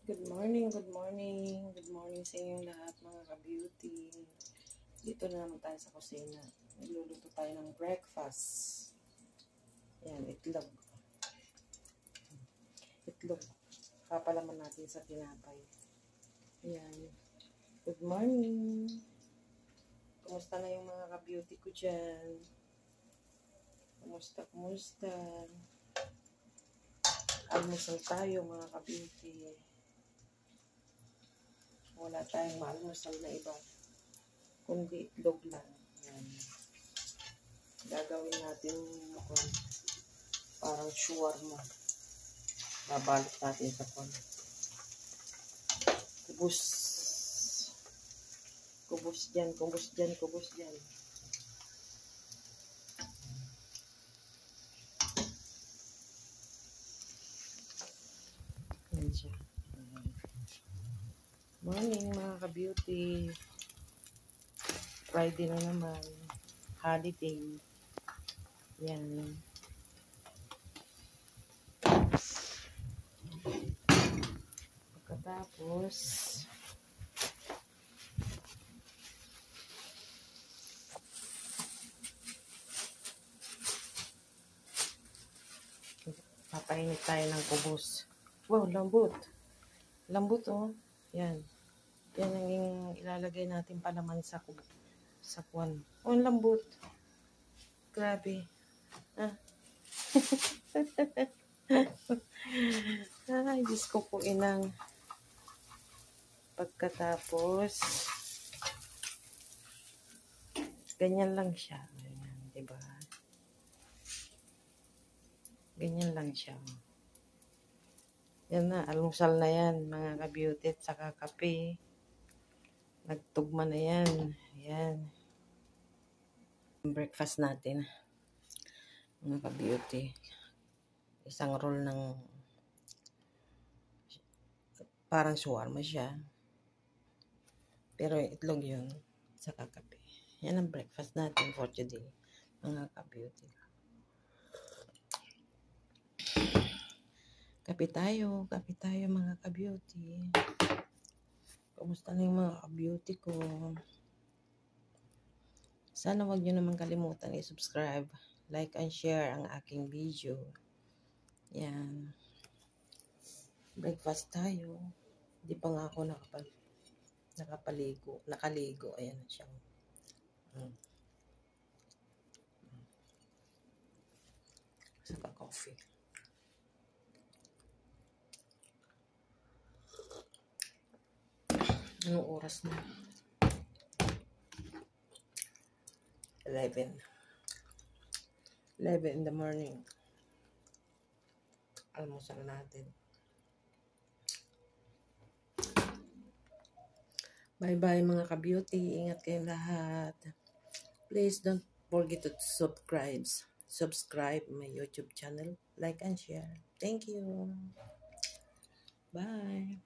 Good morning, good morning. Good morning sa inyong lahat mga ka-beauty. Dito na naman tayo sa kusina. Nagluluto tayo ng breakfast. Yan, itlog. Itlog. Papalaman natin sa tinapay. Yan. Good morning. Kumusta na yung mga ka-beauty ko dyan? Kumusta? Almusal tayo mga ka-beauty. Wala tayong maalmusal na iba, kundi itlog lang. Yan. Gagawin natin parang shawarma. Babalot natin sa pan. Kubos dyan. Yan siya. Morning mga ka-beauty. Friday na naman. Holiday. Yan. Pagkatapos, papainit tayo ng kubos. Wow, lambot. Lambot oh. Yan. Yan ang ilalagay natin palaman sa kwan. Oh, lambot. Grabe. Ah. Ay, Diyos ko po inang. Pagkatapos, ganyan lang siya. Ganyan, diba? Ganyan lang siya. Yan na, almusal na yan, mga ka-beauty at saka kape. Nagtugma na yan. Yan. Breakfast natin, mga ka-beauty. Isang roll ng parang shawarma siya. Pero itlog yun, saka kape. Yan ang breakfast natin for today, mga ka-beauty. Kape tayo mga ka-beauty. Kumusta na yung mga ka-beauty ko? Sana wag nyo naman kalimutan i-subscribe, like and share ang aking video. Yan. Breakfast tayo. Hindi pa nga ako nakaligo. Ayan na siya. Saka coffee. Anong oras na? 11 in the morning. Almusal natin. Bye-bye mga ka-beauty. Ingat kayong lahat. Please don't forget to subscribe my YouTube channel. Like and share. Thank you. Bye.